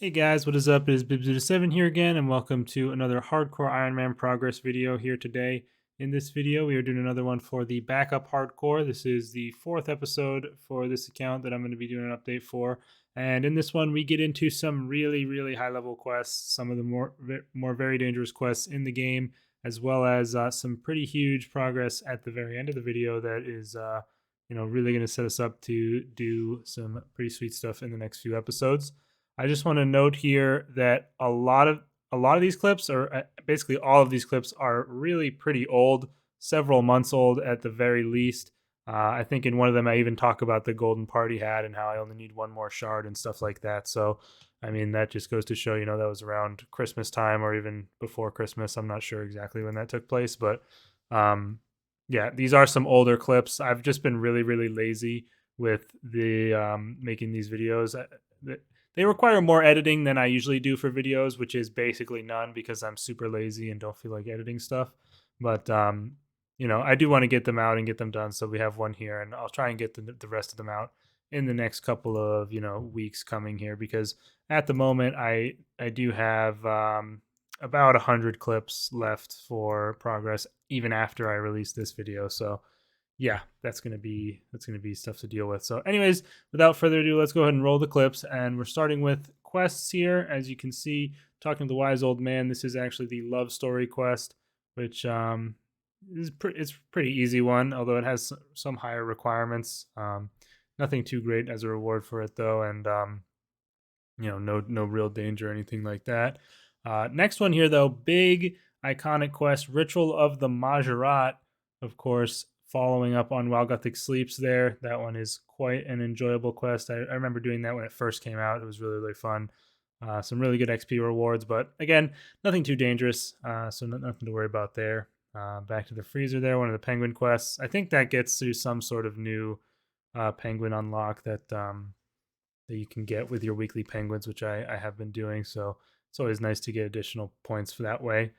Hey guys, what is up? It is Bibs7 here again, and welcome to another Hardcore Iron Man progress video here today. In this video, we are doing another one for the backup hardcore. This is the fourth episode for this account that I'm going to be doing an update for. And in this one, we get into some really high level quests, some of the more very dangerous quests in the game, as well as some pretty huge progress at the very end of the video that is really going to set us up to do some pretty sweet stuff in the next few episodes. I just want to note here that a lot of these clips, or basically all of these clips, are really pretty old, several months old at the very least. I think in one of them I even talk about the golden party hat and how I only need one more shard and stuff like that. So, I mean, that just goes to show, that was around Christmas time or even before Christmas. I'm not sure exactly when that took place, but yeah, these are some older clips. I've just been really lazy with the making these videos. They require more editing than I usually do for videos, which is basically none because I'm super lazy and don't feel like editing stuff. But I do want to get them out and get them done. So we have one here, and I'll try and get the rest of them out in the next couple of weeks coming here, because at the moment I do have about 100 clips left for progress even after I release this video. So yeah, that's gonna be stuff to deal with. So, anyways, without further ado, let's go ahead and roll the clips. And we're starting with quests here. As you can see, talking to the wise old man. This is actually the love story quest, which it's pretty easy one, although it has some higher requirements. Nothing too great as a reward for it though, and no real danger or anything like that. Next one here though, big iconic quest, Ritual of the Majorat, of course, following up on While Gothic Sleeps there. That one is quite an enjoyable quest. I remember doing that when it first came out. It was really fun. Some really good XP rewards, but again, nothing too dangerous, so nothing to worry about there. Back to the freezer there, one of the penguin quests. I think that gets to some sort of new penguin unlock that you can get with your weekly penguins, which I have been doing. So it's always nice to get additional points for that way.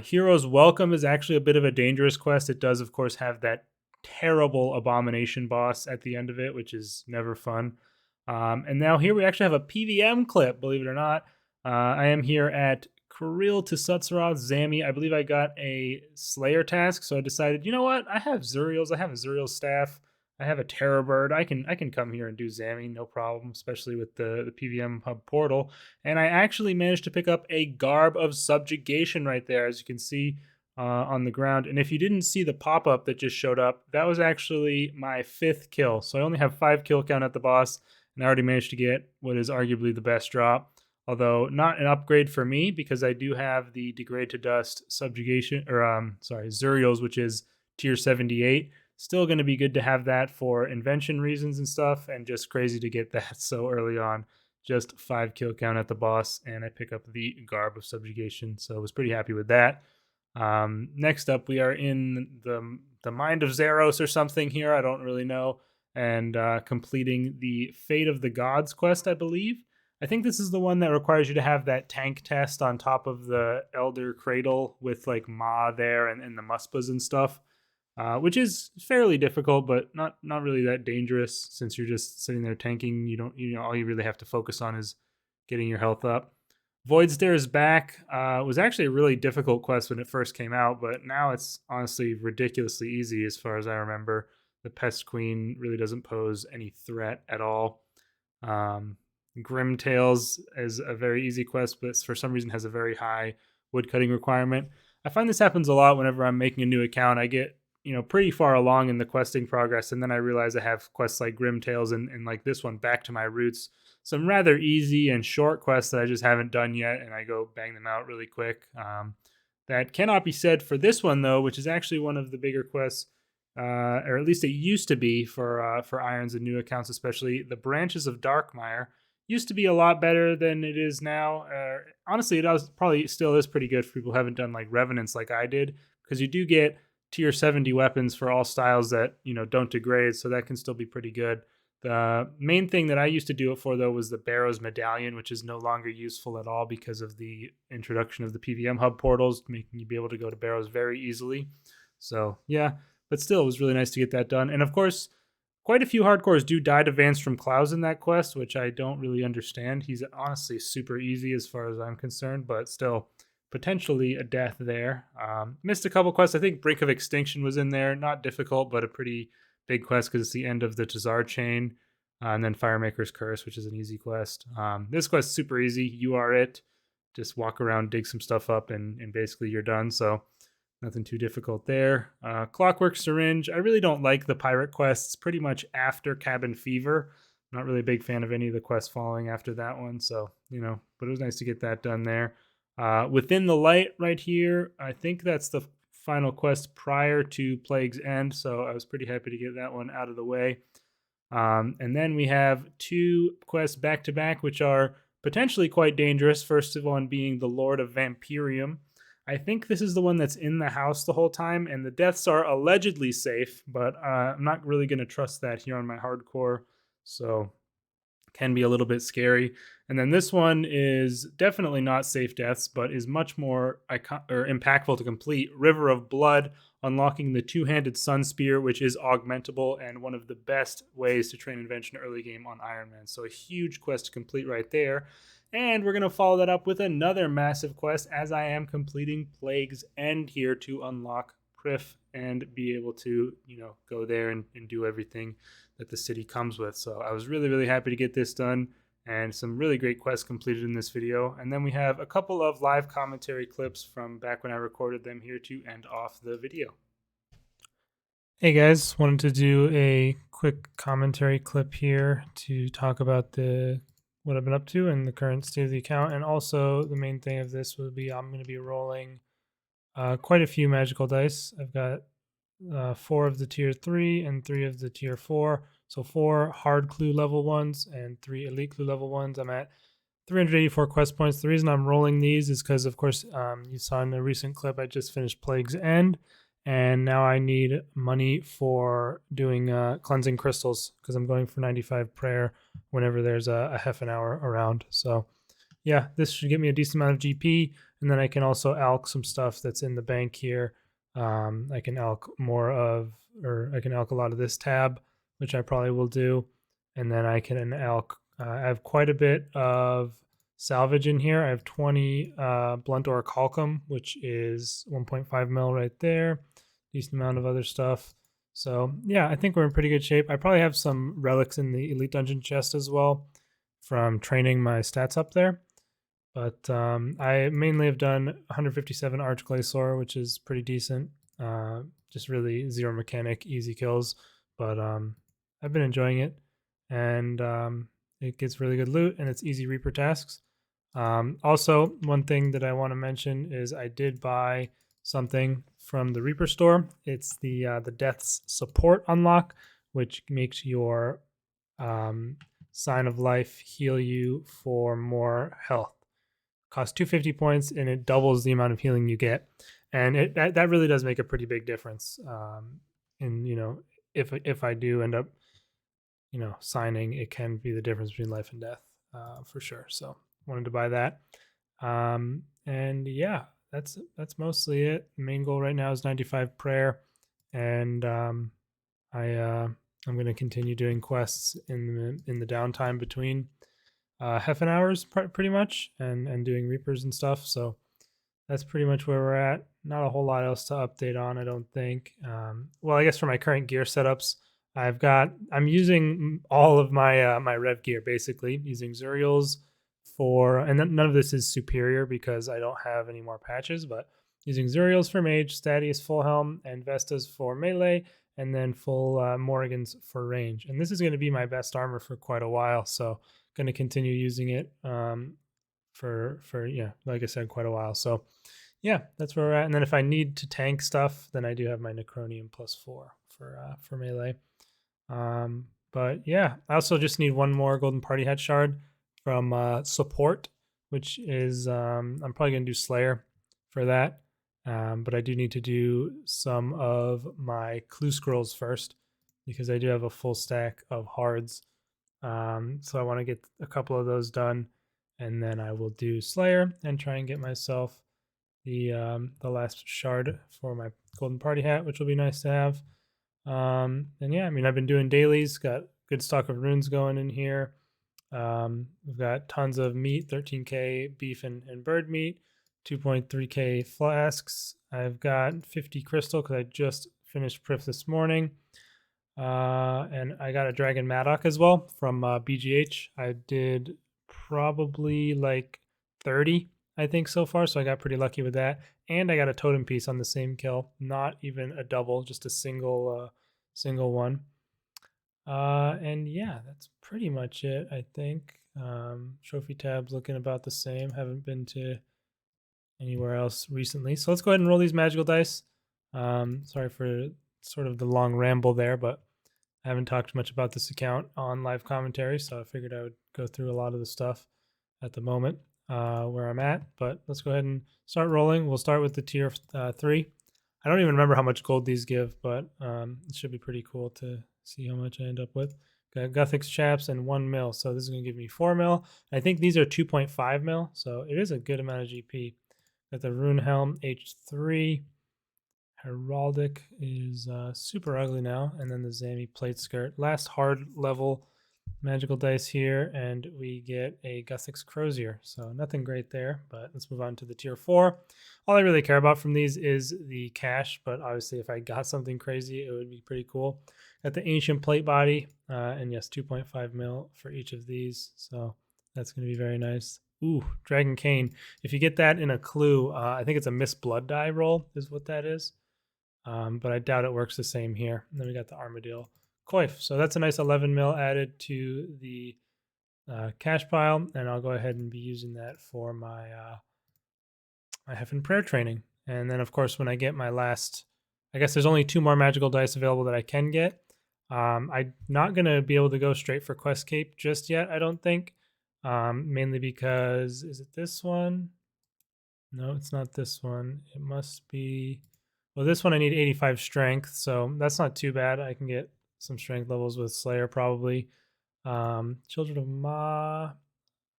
Hero's Welcome is actually a bit of a dangerous quest. It does, of course, have that terrible abomination boss at the end of it, which is never fun. And now here we actually have a PVM clip, believe it or not. I am here at Kirill to Sutsaroth Zami. I believe I got a Slayer task, so I decided, you know what? I have Zuriel's. I have a Zuriel staff. I have a Terror Bird. I can come here and do Zami, no problem, especially with the PVM hub portal. And I actually managed to pick up a Garb of Subjugation right there, as you can see on the ground. And if you didn't see the pop-up that just showed up, that was actually my 5th kill. So I only have 5 kill count at the boss, and I already managed to get what is arguably the best drop. Although not an upgrade for me, because I do have the Degrade to Dust Subjugation, or Zuriel's, which is tier 78. Still going to be good to have that for invention reasons and stuff, and just crazy to get that so early on. Just 5 kill count at the boss, and I pick up the Garb of Subjugation, so I was pretty happy with that. Next up, we are in the Mind of Zeros or something here, I don't really know, and completing the Fate of the Gods quest, I believe. I think this is the one that requires you to have that tank test on top of the Elder Cradle with like Ma there and the Muspas and stuff. Which is fairly difficult, but not really that dangerous, since you're just sitting there tanking. All you really have to focus on is getting your health up. Void Stairs back was actually a really difficult quest when it first came out, but now it's honestly ridiculously easy as far as I remember. The Pest Queen really doesn't pose any threat at all. Grim Tales is a very easy quest, but for some reason has a very high woodcutting requirement. I find this happens a lot whenever I'm making a new account. I get pretty far along in the questing progress, and then I realize I have quests like Grim Tales and like this one, Back to My Roots, some rather easy and short quests that I just haven't done yet, and I go bang them out really quick. That cannot be said for this one though, which is actually one of the bigger quests, or at least it used to be for irons and new accounts, especially. The Branches of Darkmire used to be a lot better than it is now. Honestly, probably still is pretty good for people who haven't done like Revenants like I did, because you do get tier 70 weapons for all styles that don't degrade, so that can still be pretty good. The main thing that I used to do it for though was the Barrows Medallion, which is no longer useful at all because of the introduction of the PVM hub portals, making you be able to go to Barrows very easily. So yeah, but still, it was really nice to get that done. And of course, quite a few hardcores do die to Vance from Clouds in that quest, which I don't really understand. He's honestly super easy as far as I'm concerned, but still potentially a death there. Missed a couple quests. I think Brink of Extinction was in there. Not difficult, but a pretty big quest because it's the end of the Tazar chain. And then Firemaker's Curse, which is an easy quest. This quest is super easy. You are it. Just walk around, dig some stuff up, and basically you're done. So nothing too difficult there. Clockwork Syringe. I really don't like the pirate quests pretty much after Cabin Fever. I'm not really a big fan of any of the quests following after that one. So, but it was nice to get that done there. Within the Light right here, I think that's the final quest prior to Plague's End. So I was pretty happy to get that one out of the way. And then we have two quests back to back, which are potentially quite dangerous. First one being the Lord of Vampirium. I think this is the one that's in the house the whole time, and the deaths are allegedly safe, but I'm not really going to trust that here on my hardcore, so can be a little bit scary. And then this one is definitely not safe deaths, but is much more impactful to complete. River of Blood, unlocking the two-handed Sun Spear, which is augmentable and one of the best ways to train Invention early game on Iron Man. So a huge quest to complete right there. And we're going to follow that up with another massive quest as I am completing Plague's End here to unlock Prif and be able to, go there and do everything that the city comes with. So I was really, really happy to get this done and some really great quests completed in this video. And then we have a couple of live commentary clips from back when I recorded them here to end off the video. Hey guys, wanted to do a quick commentary clip here to talk about what I've been up to and the current state of the account. And also the main thing of this will be I'm going to be rolling quite a few magical dice. I've got 4 of the tier 3 and 3 of the tier 4. So 4 hard clue level 1s and 3 elite clue level 1s. I'm at 384 quest points. The reason I'm rolling these is because, of course, you saw in the recent clip I just finished Plague's End. And now I need money for doing cleansing crystals because I'm going for 95 prayer whenever there's a half an hour around. So yeah, this should get me a decent amount of GP. And then I can also alch some stuff that's in the bank here. I can alch I can alch a lot of this tab, which I probably will do. And then I can alch, I have quite a bit of salvage in here. I have 20 blunt orichalcum, which is 1.5 mil right there. Decent amount of other stuff. So yeah, I think we're in pretty good shape. I probably have some relics in the elite dungeon chest as well from training my stats up there. But I mainly have done 157 Archglacior, which is pretty decent. Just really zero mechanic, easy kills. But I've been enjoying it. And it gets really good loot and it's easy Reaper tasks. Also, one thing that I want to mention is I did buy something from the Reaper store. It's the Death's Support unlock, which makes your Sign of Life heal you for more health. Costs 250 points and it doubles the amount of healing you get. And that really does make a pretty big difference. And if I do end up signing, it can be the difference between life and death for sure. So wanted to buy that. And yeah, that's mostly it. The main goal right now is 95 prayer, and I'm going to continue doing quests in the downtime between half an hours pretty much, and doing reapers and stuff. So that's pretty much where we're at. Not a whole lot else to update on, I don't think. Well, I guess for my current gear setups, I'm using all of my my rev gear basically, using Zuriel's and none of this is superior because I don't have any more patches, but using Zuriel's for mage, Statius full helm, and Vesta's for melee, and then full Morrigan's for range. And this is going to be my best armor for quite a while, so going to continue using it for like I said, quite a while. So yeah, that's where we're at. And then if I need to tank stuff, then I do have my Necronium +4 for melee. But yeah, I also just need one more Golden Party Hat shard from support, which is I'm probably gonna do Slayer for that. But I do need to do some of my clue scrolls first because I do have a full stack of hards. So I want to get a couple of those done, and then I will do Slayer and try and get myself the last shard for my Golden Party Hat, which will be nice to have. And yeah, I mean, I've been doing dailies, got good stock of runes going in here. We've got tons of meat, 13k beef and bird meat, 2.3k flasks. I've got 50 crystal because I just finished Prif this morning. And I got a Dragon Madoc as well from BGH. I did probably like 30, I think, so far. So I got pretty lucky with that. And I got a totem piece on the same kill. Not even a double, just a single one. And yeah, that's pretty much it, I think. Trophy tab's looking about the same. Haven't been to anywhere else recently. So let's go ahead and roll these magical dice. Sorry for sort of the long ramble there, but I haven't talked much about this account on live commentary, so I figured I would go through a lot of the stuff at the moment where I'm at. But let's go ahead and start rolling. We'll start with the tier 3. I don't even remember how much gold these give, but it should be pretty cool to see how much I end up with. Got Guthix Chaps and 1 mil, so this is going to give me 4 mil. I think these are 2.5 mil, so it is a good amount of GP. Got the Rune Helm H3. Heraldic is super ugly now, and then the Zami Plate Skirt. Last hard level magical dice here, and we get a Guthix Crozier. So nothing great there, but let's move on to the tier 4. All I really care about from these is the cash, but obviously if I got something crazy, it would be pretty cool. Got the Ancient Plate Body, and yes, 2.5 mil for each of these, so that's going to be very nice. Ooh, Dragon Cane. If you get that in a clue, I think it's a Miss Blood die roll is what that is. But I doubt it works the same here. And then we got the Armadillo Coif. So that's a nice 11 mil added to the cash pile, and I'll go ahead and be using that for my my Heaven Prayer training. And then, of course, when I get my last, I guess there's only 2 more magical dice available that I can get. I'm not going to be able to go straight for Quest Cape just yet, I don't think. Mainly because, is it this one? No, it's not this one. It must be, well, this one I need 85 strength, so that's not too bad. I can get some strength levels with Slayer probably. Children of Ma,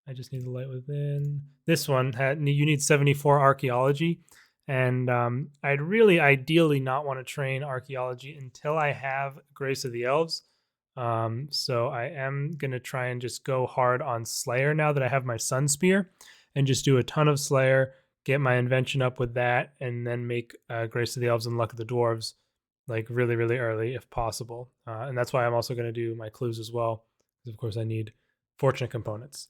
I just need the light within. This one, you need 74 archaeology, and I'd really ideally not want to train archaeology until I have Grace of the Elves. So I am going to try and just go hard on Slayer now that I have my Sun Spear, and just do a ton of Slayer, get my invention up with that, and then make Grace of the Elves and Luck of the Dwarves like really, really early if possible. And that's why I'm also going to do my clues as well, because of course I need fortunate components.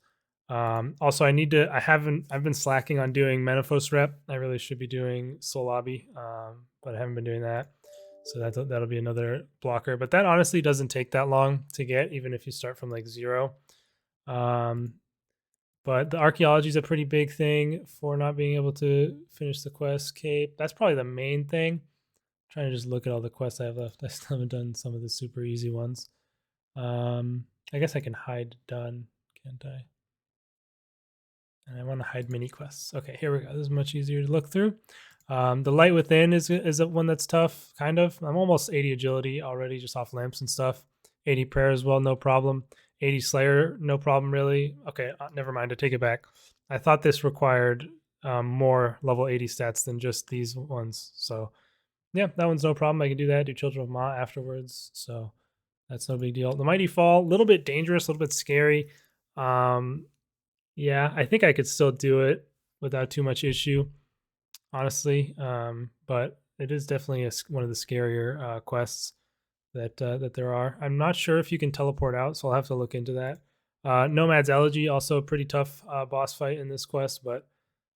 Also, I've been slacking on doing Menaphos rep. I really should be doing Soul Lobby, but I haven't been doing that. So that'll be another blocker. But that honestly doesn't take that long to get, even if you start from like 0. But the archaeology is a pretty big thing for not being able to finish the quest cape. That's probably the main thing. I'm trying to just look at all the quests I have left. I still haven't done some of the super easy ones. I guess I can hide done, can't I? And I want to hide mini quests. Okay, here we go. This is much easier to look through. The light within is one that's tough, kind of. I'm almost 80 agility already, just off lamps and stuff. 80 prayer as well, no problem. 80 slayer, no problem really. Okay, never mind. I take it back. I thought this required more level 80 stats than just these ones. So yeah, that one's no problem. I can do that. Do Children of Ma afterwards. So that's no big deal. The Mighty Fall, a little bit dangerous, a little bit scary. Yeah, I think I could still do it without too much issue, honestly. But it is definitely one of the scarier quests that there are. I'm not sure if you can teleport out, so I'll have to look into that. Nomads Elegy, also a pretty tough boss fight in this quest, but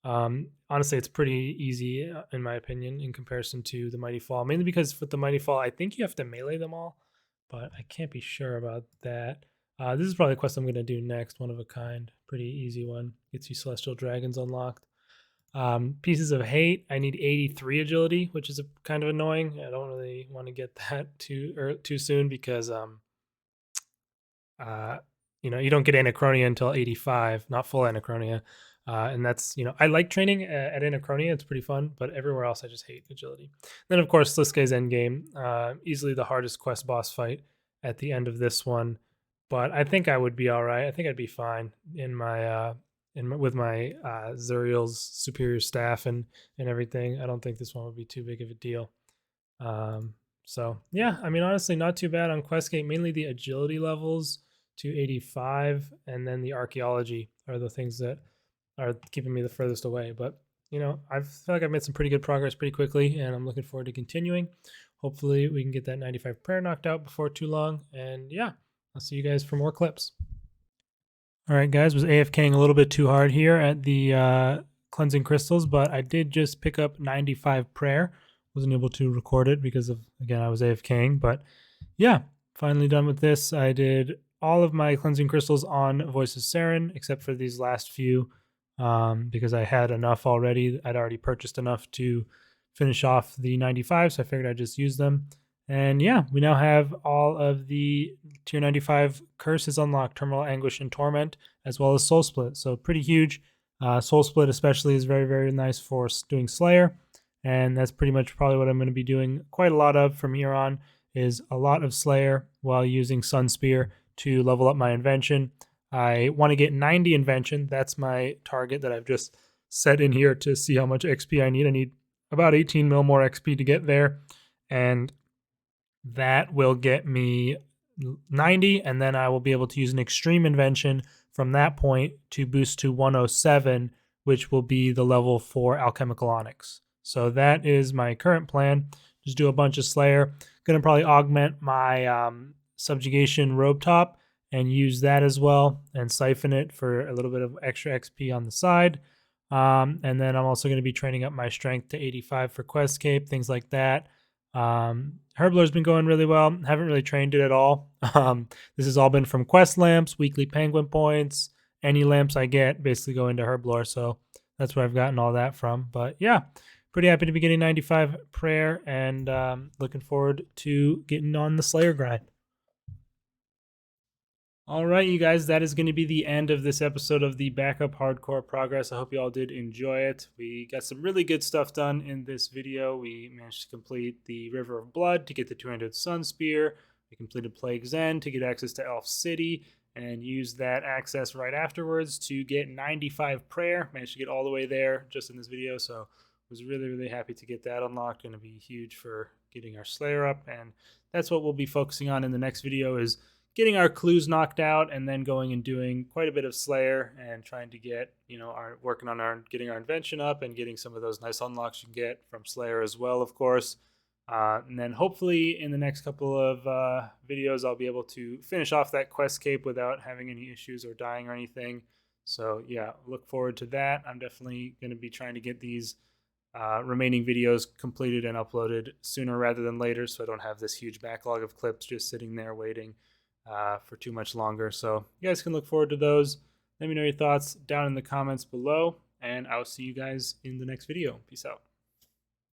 honestly, it's pretty easy in my opinion in comparison to the Mighty Fall. Mainly because with the Mighty Fall, I think you have to melee them all, but I can't be sure about that. This is probably the quest I'm going to do next, One of a Kind. Pretty easy one. Gets you Celestial Dragons unlocked. Pieces of Hate, I need 83 agility, which is kind of annoying. I don't really want to get that too soon because you don't get Anachronia until 85, not full Anachronia. And that's, I like training at Anachronia. It's pretty fun, but everywhere else I just hate agility. Then, of course, Sliske's Endgame. Easily the hardest quest boss fight at the end of this one. But I think I would be all right. I think I'd be fine with my Zuriel's superior staff and everything. I don't think this one would be too big of a deal. So yeah, I mean, honestly, not too bad on Questgate. Mainly the agility levels to 85, and then the archaeology are the things that are keeping me the furthest away. But I feel like I've made some pretty good progress pretty quickly, and I'm looking forward to continuing. Hopefully, we can get that 95 prayer knocked out before too long. And yeah, I'll see you guys for more clips. All right, guys, was AFKing a little bit too hard here at the cleansing crystals, but I did just pick up 95 prayer. Wasn't able to record it because of, again, I was AFKing, but yeah, finally done with this. I did all of my cleansing crystals on Voice of Saren, except for these last few, because I had enough already. I'd already purchased enough to finish off the 95, so I figured I'd just use them. And yeah, we now have all of the tier 95 curses unlocked: Terminal Anguish and Torment, as well as Soul Split. So pretty huge. Soul Split especially is very, very nice for doing Slayer. And that's pretty much probably what I'm going to be doing quite a lot of from here on, is a lot of Slayer while using Sun Spear to level up my invention. I want to get 90 invention. That's my target that I've just set in here to see how much XP I need. I need about 18 mil more XP to get there. And that will get me 90, and then I will be able to use an extreme invention from that point to boost to 107, which will be the level for alchemical onyx. So that is my current plan. Just do a bunch of Slayer. Going to probably augment my subjugation robe top and use that as well, and siphon it for a little bit of extra XP on the side. And then I'm also going to be training up my strength to 85 for Questcape, things like that. Herblur's been going really well. Haven't really trained it at all. This has all been from quest lamps, weekly penguin points. Any lamps I get basically go into Herblur, so that's where I've gotten all that from. But yeah, pretty happy to be getting 95 prayer, and looking forward to getting on the Slayer grind. All right, you guys, that is going to be the end of this episode of the Backup Hardcore Progress. I hope you all did enjoy it. We got some really good stuff done in this video. We managed to complete the River of Blood to get the 200 Sun Spear. We completed Plague's End to get access to Elf City, and used that access right afterwards to get 95 prayer. Managed to get all the way there just in this video, so was really, really happy to get that unlocked. Going to be huge for getting our Slayer up, and that's what we'll be focusing on in the next video, is getting our clues knocked out, and then going and doing quite a bit of Slayer and trying to get, working on getting our invention up and getting some of those nice unlocks you can get from Slayer as well, of course. And then hopefully in the next couple of videos, I'll be able to finish off that quest cape without having any issues or dying or anything. So yeah, look forward to that. I'm definitely going to be trying to get these remaining videos completed and uploaded sooner rather than later, so I don't have this huge backlog of clips just sitting there waiting for too much longer. So you guys can look forward to those. Let me know your thoughts down in the comments below, and I'll see you guys in the next video. Peace out.